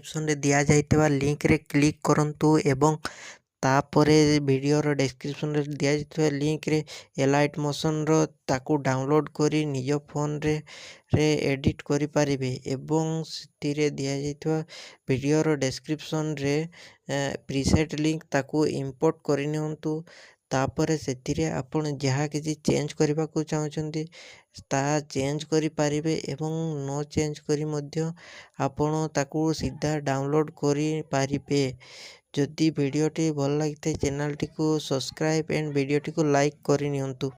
ଡେସ୍କ୍ରିପ୍ସନରେ ଦିଆଯାଇଥିବା ଲିଙ୍କରେ କ୍ଲିକ୍ କରନ୍ତୁ ଏବଂ ତାପରେ ଭିଡ଼ିଓର ଡେସ୍କ୍ରିପ୍ସନରେ ଦିଆଯାଇଥିବା ଲିଙ୍କରେ ଏଲାଇଟ୍ ମୋସନ୍ର ତାକୁ ଡାଉନଲୋଡ଼୍ କରି ନିଜ ଫୋନରେ ଏଡ଼ିଟ୍ କରିପାରିବେ ଏବଂ ସେଥିରେ ଦିଆଯାଇଥିବା ଭିଡ଼ିଓର ଡେସ୍କ୍ରିପ୍ସନରେ ପ୍ରିସେଟ୍ ଲିଙ୍କ ତାକୁ ଇମ୍ପୋର୍ଟ କରିନିଅନ୍ତୁ। ତାପରେ ସେଥିରେ ଆପଣ ଯାହା କିଛି ଚେଞ୍ଜ କରିବାକୁ ଚାହୁଁଛନ୍ତି ତାହା ଚେଞ୍ଜ କରିପାରିବେ ଏବଂ ନ ଚେଞ୍ଜ କରି ମଧ୍ୟ ଆପଣ ତାକୁ ସିଧା ଡାଉନଲୋଡ଼୍ କରିପାରିବେ। ଯଦି ଭିଡ଼ିଓଟି ଭଲ ଲାଗିଥାଏ ଚ୍ୟାନେଲଟିକୁ ସବସ୍କ୍ରାଇବ୍ ଏଣ୍ଡ ଭିଡ଼ିଓଟିକୁ ଲାଇକ୍ କରିନିଅନ୍ତୁ।